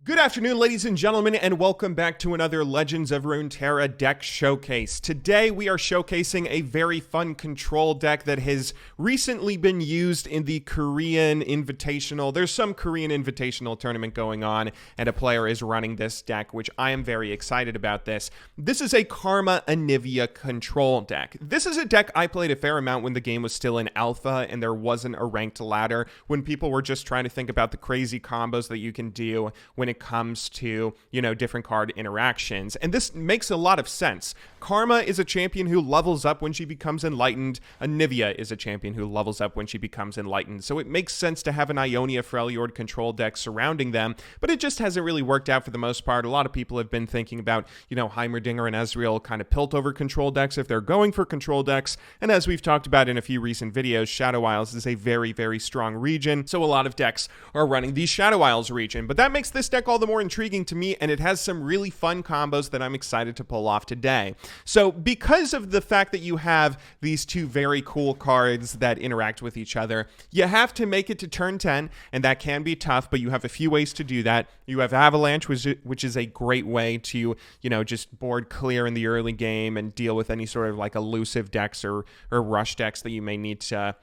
Good afternoon, ladies and gentlemen, and welcome back to another Legends of Runeterra deck showcase. Today, we are showcasing a very fun control deck that has recently been used in the Korean Invitational. There's some Korean Invitational tournament going on, and a player is running this deck, which I am very excited about this. This is a Karma Anivia control deck. This is a deck I played a fair amount when the game was still in alpha, and there wasn't a ranked ladder, when people were just trying to think about the crazy combos that you can do when it comes to, different card interactions. And this makes a lot of sense. Karma is a champion who levels up when she becomes enlightened. Anivia is a champion who levels up when she becomes enlightened. So it makes sense to have an Ionia Freljord control deck surrounding them, but it just hasn't really worked out for the most part. A lot of people have been thinking about, Heimerdinger and Ezreal kind of Piltover control decks if they're going for control decks. And as we've talked about in a few recent videos, Shadow Isles is a very, very strong region. So a lot of decks are running the Shadow Isles region, but that makes this deck all the more intriguing to me, and it has some really fun combos that I'm excited to pull off today. So because of the fact that you have these two very cool cards that interact with each other, you have to make it to turn 10, and that can be tough, but you have a few ways to do that. You have Avalanche, which is a great way to, just board clear in the early game and deal with any sort of like elusive decks or rush decks that you may need to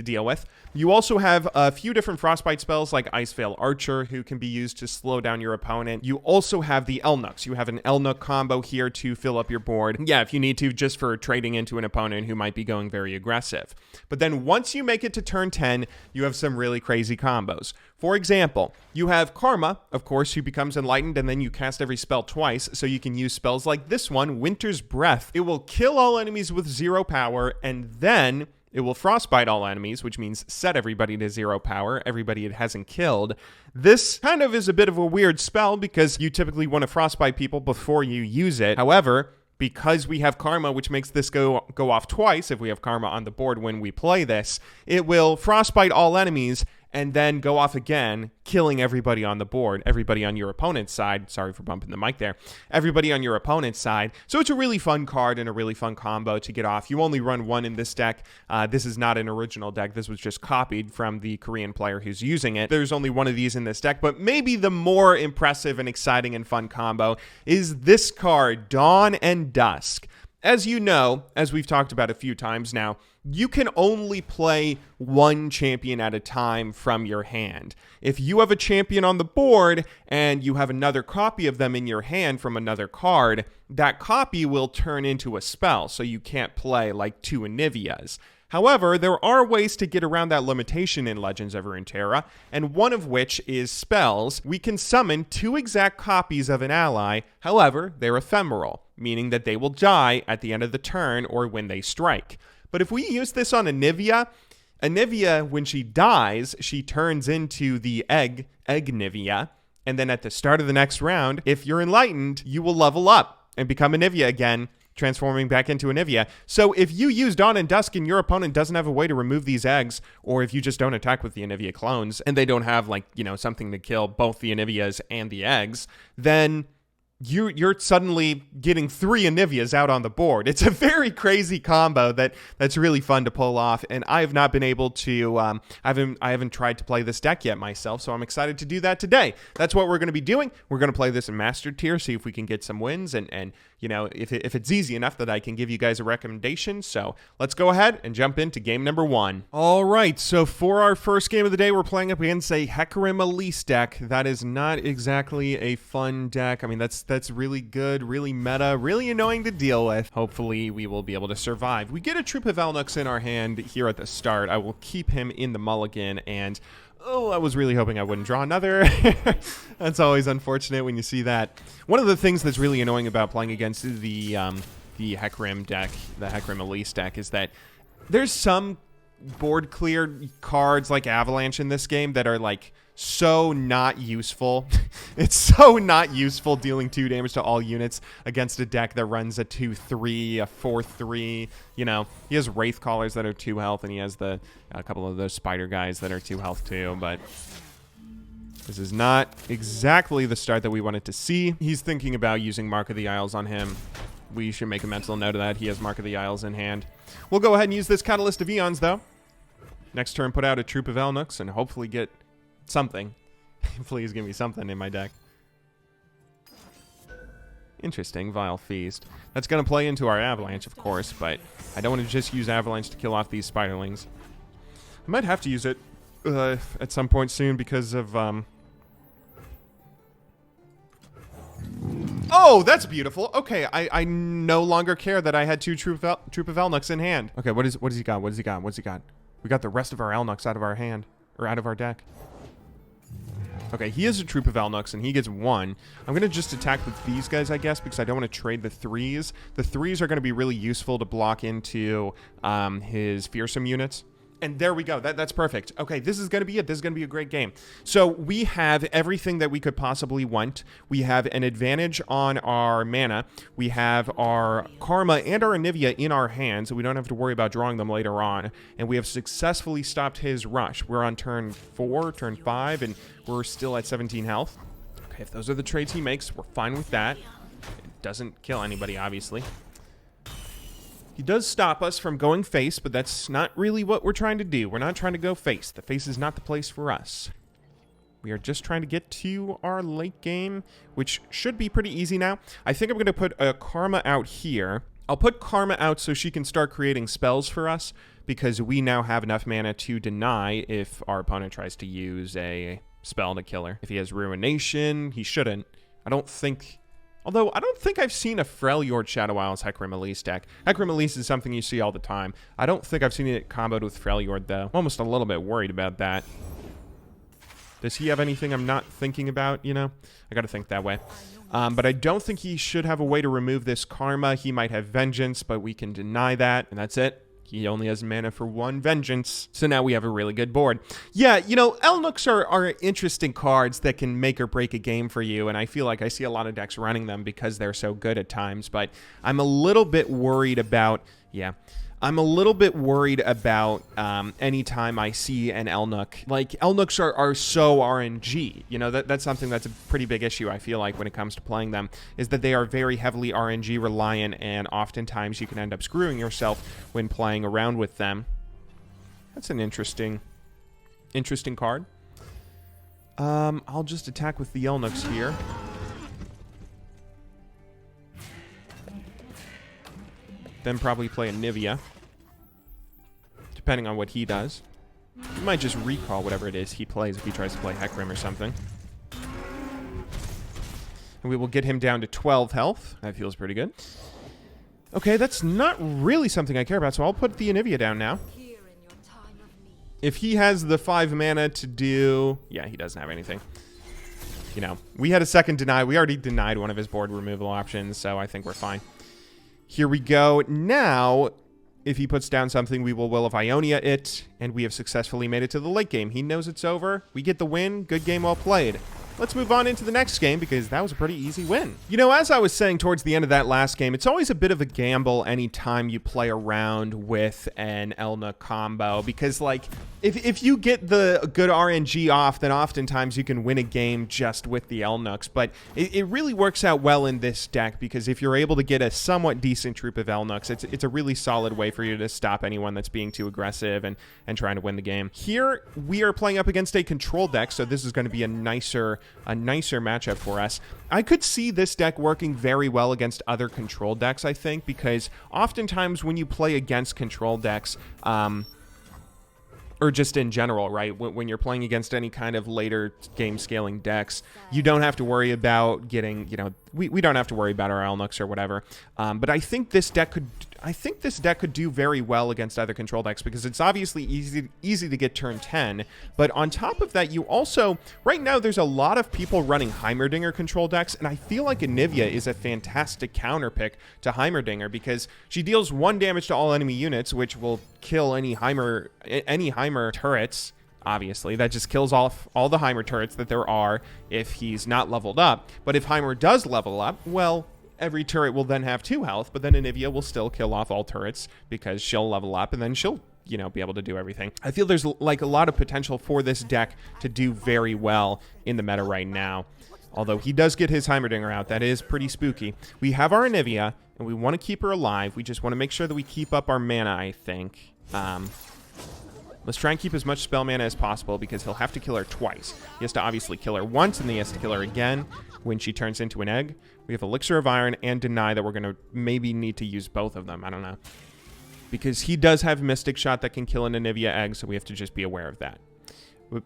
deal with. You also have a few different Frostbite spells like Iceveil Archer, who can be used to slow down your opponent. You also have the Elnuks. You have an Elnuk combo here to fill up your board. Yeah, if you need to, just for trading into an opponent who might be going very aggressive. But then once you make it to turn 10, you have some really crazy combos. For example, you have Karma, of course, who becomes enlightened, and then you cast every spell twice, so you can use spells like this one, Winter's Breath. It will kill all enemies with 0 power, and then it will frostbite all enemies, which means set everybody to 0 power, everybody it hasn't killed. This kind of is a bit of a weird spell because you typically want to frostbite people before you use it. However, because we have Karma, which makes this go off twice, if we have Karma on the board when we play this, it will frostbite all enemies and then go off again, killing everybody on the board, everybody on your opponent's side. Sorry for bumping the mic there. Everybody on your opponent's side. So it's a really fun card and a really fun combo to get off. You only run one in this deck. This is not an original deck. This was just copied from the Korean player who's using it. There's only one of these in this deck, but maybe the more impressive and exciting and fun combo is this card, Dawn and Dusk. As you know, as we've talked about a few times now, you can only play one champion at a time from your hand. If you have a champion on the board and you have another copy of them in your hand from another card, that copy will turn into a spell, so you can't play like two Anivias. However, there are ways to get around that limitation in Legends of Runeterra, and one of which is spells. We can summon 2 exact copies of an ally, however, they're ephemeral, meaning that they will die at the end of the turn or when they strike. But if we use this on Anivia, when she dies, she turns into the egg Nivea, and then at the start of the next round, if you're enlightened, you will level up and become Anivia again, transforming back into Anivia. So if you use Dawn and Dusk and your opponent doesn't have a way to remove these eggs, or if you just don't attack with the Anivia clones and they don't have something to kill both the Anivias and the eggs, then you're suddenly getting 3 Anivias out on the board. It's a very crazy combo that's really fun to pull off, and I have not been able to, I haven't tried to play this deck yet myself, so I'm excited to do that today. That's what we're going to be doing. We're going to play this in Master Tier, see if we can get some wins, and if it's easy enough that I can give you guys a recommendation. So let's go ahead and jump into game number 1. All right, so for our first game of the day, we're playing up against a Hecarim Elise deck. That is not exactly a fun deck. I mean, that's really good, really meta, really annoying to deal with. Hopefully, we will be able to survive. We get a Troop of Elnuks in our hand here at the start. I will keep him in the mulligan, and I was really hoping I wouldn't draw another. That's always unfortunate when you see that. One of the things that's really annoying about playing against the Hecarim deck, the Hecarim Elise deck, is that there's some board cleared cards like Avalanche in this game that are like so not useful. It's so not useful dealing 2 damage to all units against a deck that runs a 2-3, a 4-3. He has Wraith Callers that are 2 health, and he has a couple of those Spider guys that are 2 health too, but this is not exactly the start that we wanted to see. He's thinking about using Mark of the Isles on him. We should make a mental note of that. He has Mark of the Isles in hand. We'll go ahead and use this Catalyst of Eons, though. Next turn, put out a Troop of Elnuks and hopefully get something. Please give me something in my deck. Interesting, Vile Feast. That's going to play into our Avalanche, of course, but I don't want to just use Avalanche to kill off these Spiderlings. I might have to use it at some point soon because of... Oh, that's beautiful. Okay, I no longer care that I had 2 Troop of Elnuks in hand. Okay, what does he got? What does he got? What's he got? We got the rest of our Elnuks out of our hand, or out of our deck. Okay, he has a Troop of Elnuks, and he gets 1. I'm going to just attack with these guys, I guess, because I don't want to trade the 3s. The 3s are going to be really useful to block into his fearsome units. And there we go. That's perfect. Okay, this is going to be it. This is going to be a great game. So we have everything that we could possibly want. We have an advantage on our mana. We have our Karma and our Anivia in our hands, so we don't have to worry about drawing them later on. And we have successfully stopped his rush. We're on turn 4, turn 5, and we're still at 17 health. Okay, if those are the trades he makes, we're fine with that. It doesn't kill anybody, obviously. He does stop us from going face, but that's not really what we're trying to do. We're not trying to go face. The face is not the place for us. We are just trying to get to our late game, which should be pretty easy now. I think I'm going to put a Karma out here. I'll put Karma out so she can start creating spells for us, because we now have enough mana to deny if our opponent tries to use a spell to kill her. If he has Ruination, he shouldn't. I don't think... Although, I don't think I've seen a Freljord Shadow Isles Hecarim Elise deck. Hecarim Elise is something you see all the time. I don't think I've seen it comboed with Freljord, though. I'm almost a little bit worried about that. Does he have anything I'm not thinking about, you know? I gotta think that way. But I don't think he should have a way to remove this Karma. He might have Vengeance, but we can deny that, and that's it. He only has mana for 1 Vengeance. So now we have a really good board. Yeah, you know, Elnuks are interesting cards that can make or break a game for you, and I feel like I see a lot of decks running them because they're so good at times, but I'm a little bit worried about... Yeah. I'm a little bit worried about anytime I see an Elnuk. Like, Elnuks are so RNG. You know, that's something that's a pretty big issue, I feel like, when it comes to playing them, is that they are very heavily RNG reliant, and oftentimes you can end up screwing yourself when playing around with them. That's an interesting card. I'll just attack with the Elnuks here. Then probably play Anivia, depending on what he does. He might just recall whatever it is he plays if he tries to play Hecarim or something. And we will get him down to 12 health. That feels pretty good. Okay, that's not really something I care about, so I'll put the Anivia down now. If he has the 5 mana to do... Yeah, he doesn't have anything. You know, we had a second deny. We already denied one of his board removal options, so I think we're fine. Here we go. Now, if he puts down something, we will Will of Ionia it, and we have successfully made it to the late game. He knows it's over. We get the win. Good game, well played. Let's move on into the next game, because that was a pretty easy win. You know, as I was saying towards the end of that last game, it's always a bit of a gamble anytime you play around with an Elnuk combo, because, like, if you get the good RNG off, then oftentimes you can win a game just with the Elnuks, but it really works out well in this deck, because if you're able to get a somewhat decent troop of Elnuks, it's a really solid way for you to stop anyone that's being too aggressive and trying to win the game. Here, we are playing up against a control deck, so this is going to be a nicer matchup for us. I could see this deck working very well against other control decks, I think, because oftentimes when you play against control decks, or just in general, right, when you're playing against any kind of later game scaling decks, you don't have to worry about getting, you know, we don't have to worry about our Elnuks or whatever. But I think this deck could do very well against other control decks, because it's obviously easy to get turn 10. But on top of that, you also, right now, there's a lot of people running Heimerdinger control decks, and I feel like Anivia is a fantastic counter pick to Heimerdinger, because she deals 1 damage to all enemy units, which will kill any Heimer turrets. Obviously, that just kills off all the Heimer turrets that there are if he's not leveled up. But if Heimer does level up, well, every turret will then have 2 health, but then Anivia will still kill off all turrets because she'll level up, and then she'll, you know, be able to do everything. I feel there's, like, a lot of potential for this deck to do very well in the meta right now. Although he does get his Heimerdinger out. That is pretty spooky. We have our Anivia, and we want to keep her alive. We just want to make sure that we keep up our mana, I think. Let's try and keep as much spell mana as possible, because he'll have to kill her twice. He has to obviously kill her once, and then he has to kill her again. when she turns into an egg. We have Elixir of Iron and Deny that we're going to maybe need to use both of them. I don't know. Because he does have Mystic Shot that can kill an Anivia egg, so we have to just be aware of that.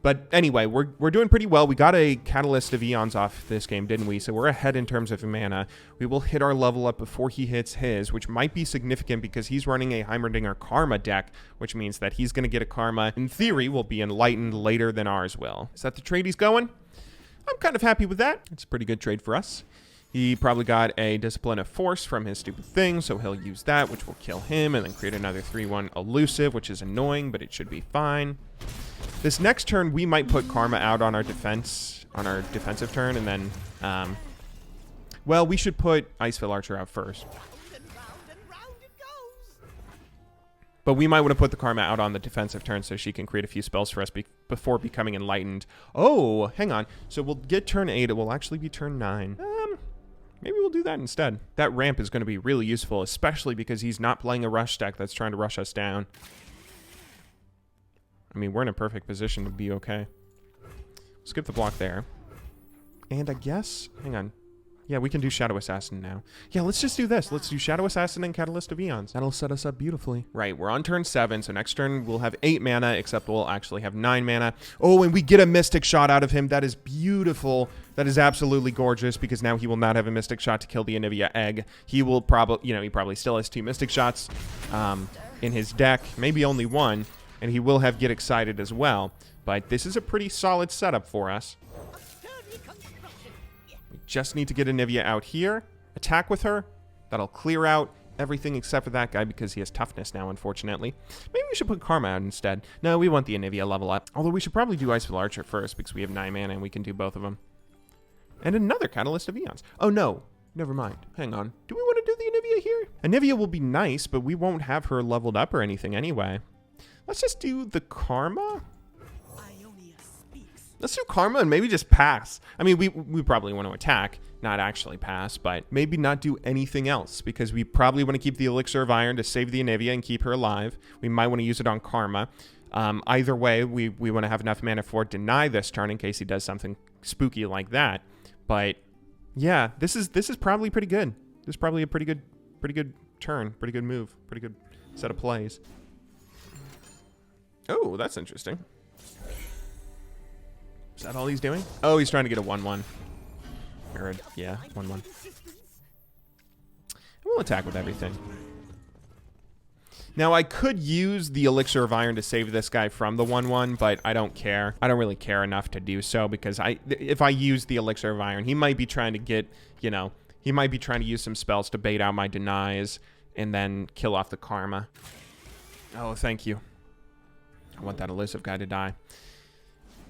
But anyway, we're doing pretty well. We got a Catalyst of Eons off this game, didn't we? So we're ahead in terms of mana. We will hit our level up before he hits his, which might be significant because he's running a Heimerdinger Karma deck, which means that he's going to get a Karma, in theory, will be enlightened later than ours will. Is that the trade he's going? I'm kind of happy with that. It's a pretty good trade for us. He probably got a Discipline of Force from his stupid thing, so he'll use that, which will kill him, and then create another 3/1 Elusive, which is annoying, but it should be fine. This next turn, we might put Karma out on our defensive turn, and then, well, we should put Icefield Archer out first. But we might want to put the Karma out on the defensive turn so she can create a few spells for us before becoming enlightened. Oh, hang on. So we'll get turn 8. It will actually be turn 9. Maybe we'll do that instead. That ramp is going to be really useful, especially because he's not playing a rush deck that's trying to rush us down. I mean, we're in a perfect position to be okay. Skip the block there. And I guess... Hang on. Yeah, we can do Shadow Assassin now. Yeah, let's just do this. Let's do Shadow Assassin and Catalyst of Eons. That'll set us up beautifully. Right, we're on turn 7, so next turn we'll have 8 mana, except we'll actually have 9 mana. Oh, and we get a Mystic Shot out of him. That is beautiful. That is absolutely gorgeous, because now he will not have a Mystic Shot to kill the Anivia egg. He will probably, you know, he probably still has 2 Mystic Shots in his deck, maybe only 1, and he will have Get Excited as well. But this is a pretty solid setup for us. Just need to get Anivia out here, attack with her. That'll clear out everything except for that guy because he has toughness now, unfortunately. Maybe we should put Karma out instead. No, we want the Anivia level up. Although we should probably do Icefield Archer first because we have 9 mana and we can do both of them. And another Catalyst of Eons. Oh, no. Never mind. Hang on. Do we want to do the Anivia here? Anivia will be nice, but we won't have her leveled up or anything anyway. Let's just do the Karma. Let's do Karma and maybe just pass. I mean, we probably want to attack, not actually pass, but maybe not do anything else because we probably want to keep the Elixir of Iron to save the Anivia and keep her alive. We might want to use it on Karma. Either way, we want to have enough mana for Deny this turn in case he does something spooky like that. But yeah, this is probably pretty good. This is probably a pretty good turn, pretty good move, pretty good set of plays. Oh, that's interesting. Is that all he's doing? Oh, he's trying to get a 1/1. Yeah, 1/1. We'll attack with everything. Now, I could use the Elixir of Iron to save this guy from the 1/1, but I don't care. I don't really care enough to do so because if I use the Elixir of Iron, he might be trying to get, you know, he might be trying to use some spells to bait out my denies and then kill off the Karma. Oh, thank you. I want that elusive guy to die.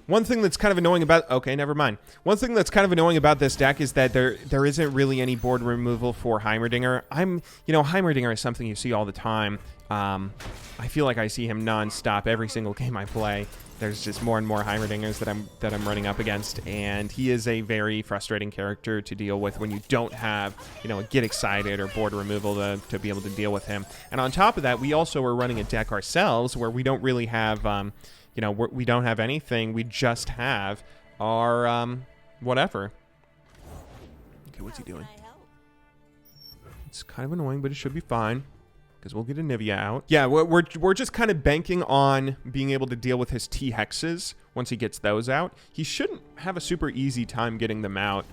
One thing that's kind of annoying about... Okay, never mind. One thing that's kind of annoying about this deck is that there isn't really any board removal for Heimerdinger. You know, Heimerdinger is something you see all the time. I feel like I see him non-stop every single game I play. There's just more and more Heimerdingers that I'm running up against, and he is a very frustrating character to deal with when you don't have, you know, a Get Excited or board removal to be able to deal with him. And on top of that, we also are running a deck ourselves where we don't really have... you know, we don't have anything. We just have our, whatever. Okay, what's he doing? It's kind of annoying, but it should be fine. Because we'll get Anivia out. Yeah, we're just kind of banking on being able to deal with his T-Hexes once he gets those out. He shouldn't have a super easy time getting them out.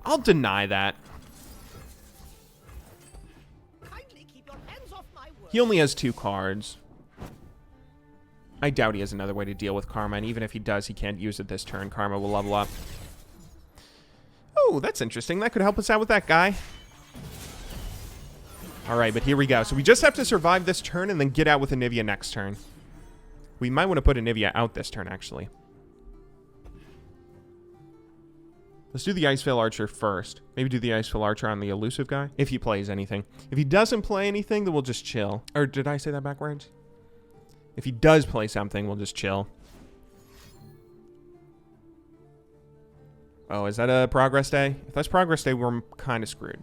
I'll deny that. He only has 2 cards. I doubt he has another way to deal with Karma, and even if he does, he can't use it this turn. Karma will level up. Oh, that's interesting. That could help us out with that guy. All right, but here we go. So we just have to survive this turn and then get out with Anivia next turn. We might want to put Anivia out this turn, actually. Let's do the Icefield Archer first. Maybe do the Icefield Archer on the elusive guy, if he plays anything. If he doesn't play anything, then we'll just chill. Or did I say that backwards? If he does play something, we'll just chill. Oh, is that a Progress Day? If that's Progress Day, we're kind of screwed.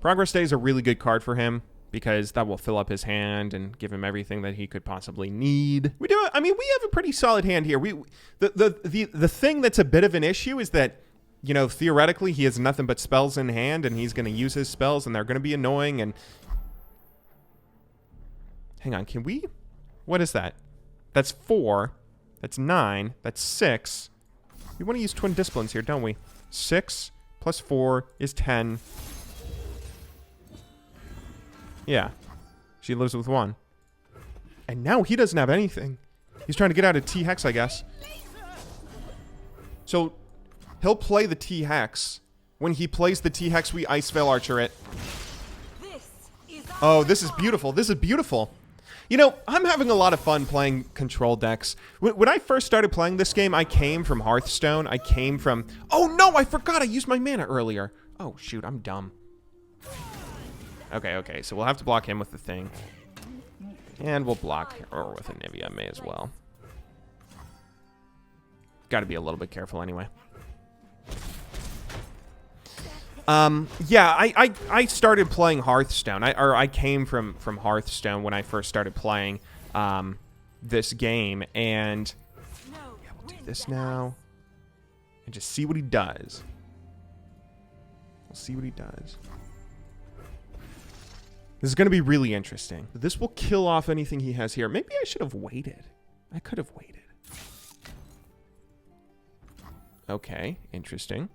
Progress Day is a really good card for him because that will fill up his hand and give him everything that he could possibly need. We do I mean, we have a pretty solid hand here. The thing that's a bit of an issue is that, you know, theoretically he has nothing but spells in hand, and he's going to use his spells, and they're going to be annoying. And hang on, can we? What is that? That's 4. That's 9. That's 6. We want to use Twin Disciplines here, don't we? 6 plus 4 is 10. Yeah. She lives with 1. And now he doesn't have anything. He's trying to get out of T-Hex, I guess. So he'll play the T-Hex. When he plays the T-Hex, we Ice Veil Archer it. Oh, this is beautiful. This is beautiful. You know, I'm having a lot of fun playing control decks. When I first started playing this game, I came from Hearthstone. I came from... Oh, no, I forgot I used my mana earlier. Oh, shoot, I'm dumb. Okay, so we'll have to block him with the thing. And we'll block her with Anivia, may as well. Got to be a little bit careful anyway. Yeah, I started playing Hearthstone. I came from Hearthstone when I first started playing this game, and yeah, we'll do this now and just see what he does. We'll see what he does. This is going to be really interesting. This will kill off anything he has here. Maybe I should have waited. I could have waited. Okay, interesting.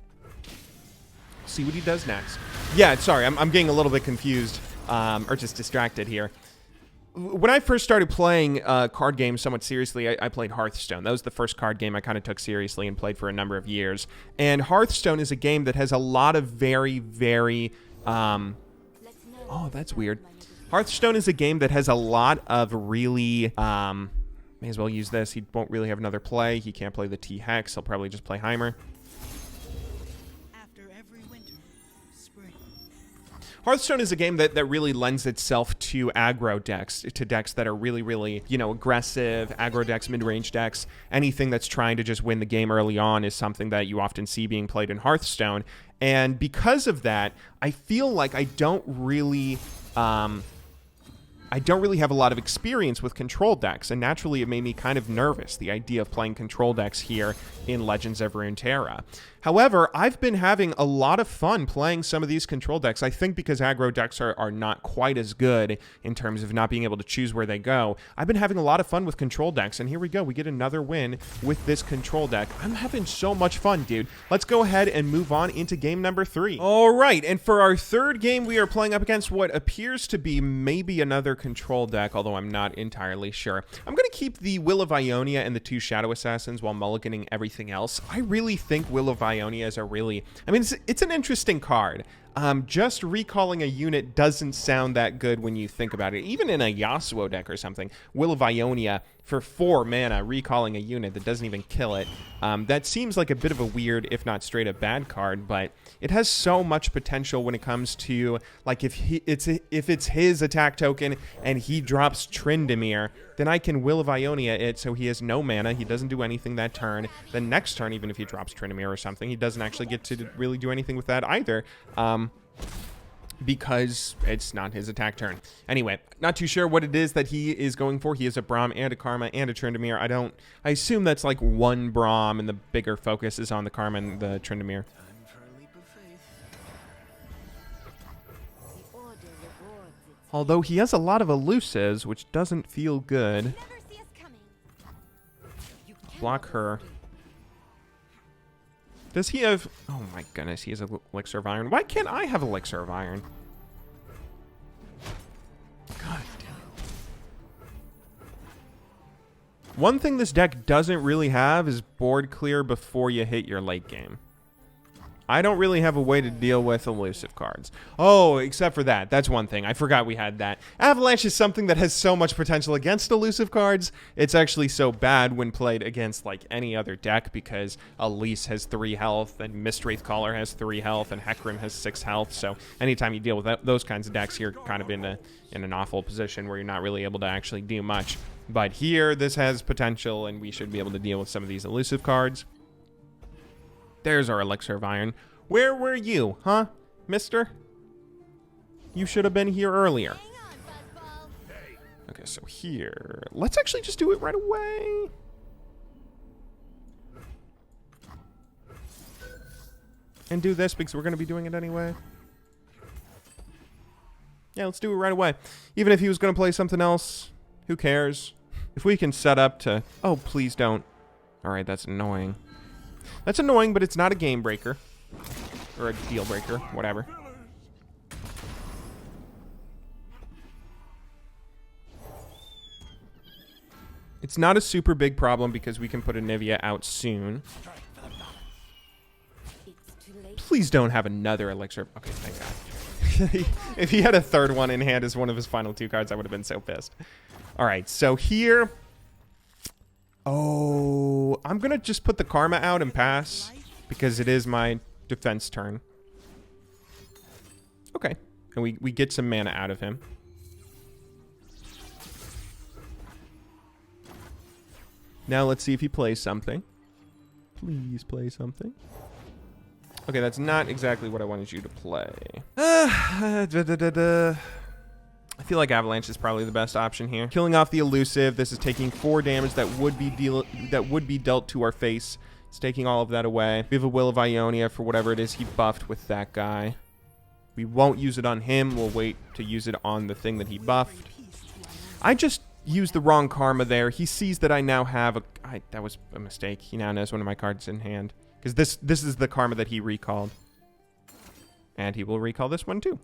See what he does next. Yeah, sorry, I'm getting a little bit confused, or just distracted here. When I first started playing card games somewhat seriously, I played Hearthstone. That was the first card game I kind of took seriously and played for a number of years. And Hearthstone is a game that has a lot of very, very... oh, that's weird. Hearthstone is a game that has a lot of really... may as well use this. He won't really have another play. He can't play the T-Hex. He'll probably just play Heimer. Hearthstone is a game that really lends itself to aggro decks, to decks that are really, really, you know, aggressive, aggro decks, mid-range decks. Anything that's trying to just win the game early on is something that you often see being played in Hearthstone. And because of that, I feel like I don't really have a lot of experience with control decks, and naturally it made me kind of nervous, the idea of playing control decks here in Legends of Runeterra. However, I've been having a lot of fun playing some of these control decks. I think because aggro decks are not quite as good in terms of not being able to choose where they go. I've been having a lot of fun with control decks, and here we go. We get another win with this control deck. I'm having so much fun, dude. Let's go ahead and move on into game number 3. All right, and for our third game, we are playing up against what appears to be maybe another control deck, although I'm not entirely sure. I'm going to keep the Will of Ionia and the 2 Shadow Assassins while mulliganing everything else. I really think Will of Ionia is a really... I mean, it's an interesting card. Just recalling a unit doesn't sound that good when you think about it. Even in a Yasuo deck or something, Will of Ionia for 4 mana, recalling a unit that doesn't even kill it. That seems like a bit of a weird, if not straight up bad card, but it has so much potential when it comes to, like, if it's his attack token and he drops Tryndamere, then I can Will of Ionia it so he has no mana, he doesn't do anything that turn. The next turn, even if he drops Tryndamere or something, he doesn't actually get to really do anything with that either. Because it's not his attack turn. Anyway, not too sure what it is that he is going for. He has a Braum and a Karma and a Tryndamere. I assume that's like one Braum and the bigger focus is on the Karma and the Tryndamere. Although he has a lot of elusives, which doesn't feel good. Block her. Does he have... Oh my goodness, he has Elixir of Iron. Why can't I have Elixir of Iron? God damn. One thing this deck doesn't really have is board clear before you hit your late game. I don't really have a way to deal with elusive cards. Oh, except for that. That's one thing. I forgot we had that. Avalanche is something that has so much potential against elusive cards. It's actually so bad when played against like any other deck because Elise has 3 health and Mistwraith Caller has 3 health and Hecarim has 6 health. So anytime you deal with those kinds of decks, you're kind of in an awful position where you're not really able to actually do much. But here, this has potential and we should be able to deal with some of these elusive cards. There's our Elixir of Iron. Where were you, huh, mister? You should have been here earlier. Okay, Okay, so here, let's actually just do it right away. And do this because we're going to be doing it anyway. Yeah, let's do it right away. Even if he was going to play something else, who cares? If we can set up to... Oh, please don't. All right, that's annoying. That's annoying, but it's not a game breaker. Or a deal breaker, whatever. It's not a super big problem because we can put Anivia out soon. Please don't have another elixir. Okay, thank God. If he had a third one in hand as one of his final 2 cards, I would have been so pissed. All right, so here... Oh, I'm going to just put the Karma out and pass because it is my defense turn. Okay, and we get some mana out of him. Now let's see if he plays something. Please play something. Okay, that's not exactly what I wanted you to play. I feel like Avalanche is probably the best option here. Killing off the elusive. This is taking 4 damage that would be dealt to our face. It's taking all of that away. We have a Will of Ionia for whatever it is he buffed with that guy. We won't use it on him. We'll wait to use it on the thing that he buffed. I just used the wrong Karma there. He sees that I now have a... that was a mistake. He now knows one of my cards in hand. Because this is the Karma that he recalled. And he will recall this one too.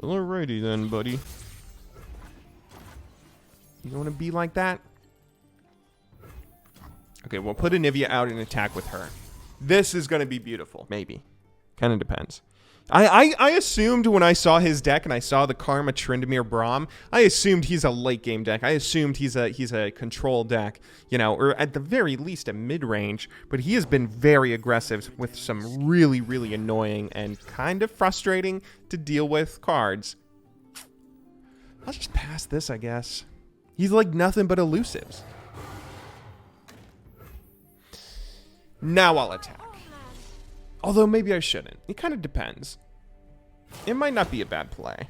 Alrighty then, buddy. You want to be like that? Okay, we'll put Anivia out and attack with her. This is going to be beautiful. Maybe. Kind of depends. I assumed when I saw his deck and I saw the Karma Tryndamere Braum, I assumed he's a late game deck. I assumed he's a control deck, you know, or at the very least a mid-range. But he has been very aggressive with some really, really annoying and kind of frustrating to deal with cards. I'll just pass this, I guess. He's like nothing but elusives. Now I'll attack. Although maybe I shouldn't. It kind of depends. It might not be a bad play.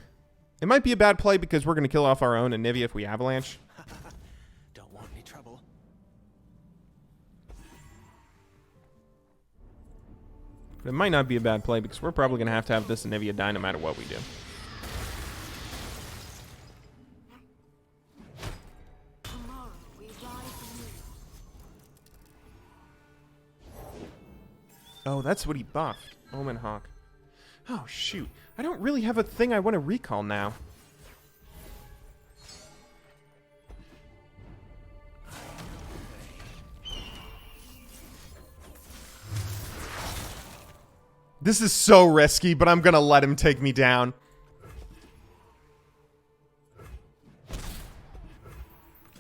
It might be a bad play because we're going to kill off our own Anivia if we Avalanche. Don't want any trouble. But it might not be a bad play because we're probably going to have this Anivia die no matter what we do. Oh, that's what he buffed. Omen Hawk. Oh, shoot. I don't really have a thing I want to recall now. This is so risky, but I'm going to let him take me down.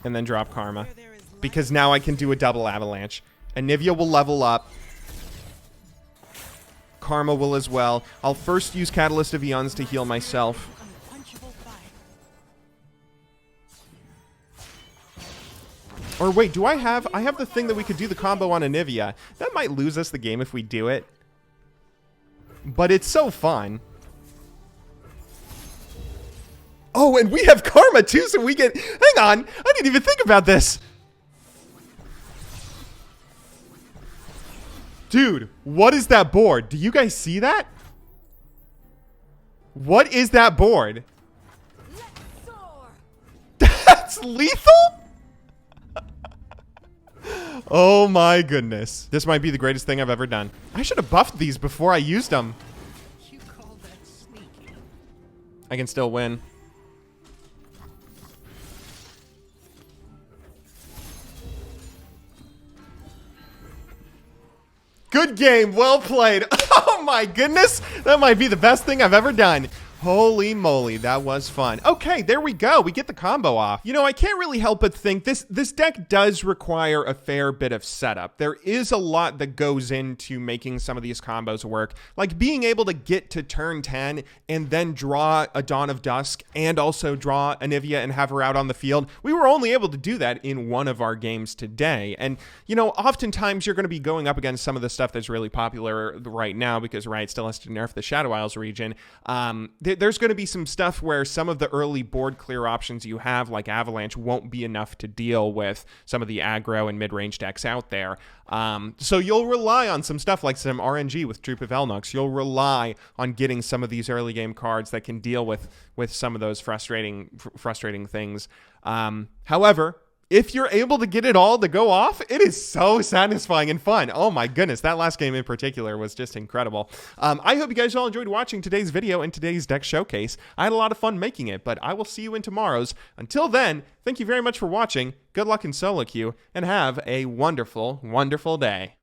And then drop Karma. Because now I can do a double Avalanche. Anivia will level up. Karma will as well. I'll first use Catalyst of Eons to heal myself. Or wait, do I have the thing that we could do the combo on Anivia. That might lose us the game if we do it. But it's so fun. Oh, and we have Karma too, so we get... Hang on, I didn't even think about this. Dude, what is that board? Do you guys see that? What is that board? That's lethal? Oh my goodness. This might be the greatest thing I've ever done. I should have buffed these before I used them. You call that sneaky? I can still win. Good game. Well played. Oh my goodness. That might be the best thing I've ever done. Holy moly, that was fun. Okay, there we go. We get the combo off. You know, I can't really help but think this deck does require a fair bit of setup. There is a lot that goes into making some of these combos work, like being able to get to turn 10 and then draw a Dawn of Dusk and also draw Anivia and have her out on the field. We were only able to do that in one of our games today. And, you know, oftentimes you're going to be going up against some of the stuff that's really popular right now because Riot still has to nerf the Shadow Isles region. there's going to be some stuff where some of the early board clear options you have, like Avalanche, won't be enough to deal with some of the aggro and mid-range decks out there. So you'll rely on some stuff like some RNG with Droop of Elnox. You'll rely on getting some of these early game cards that can deal with some of those frustrating things. However, if you're able to get it all to go off, it is so satisfying and fun. Oh my goodness, that last game in particular was just incredible. I hope you guys all enjoyed watching today's video and today's deck showcase. I had a lot of fun making it, but I will see you in tomorrow's. Until then, thank you very much for watching. Good luck in solo queue, and have a wonderful, wonderful day.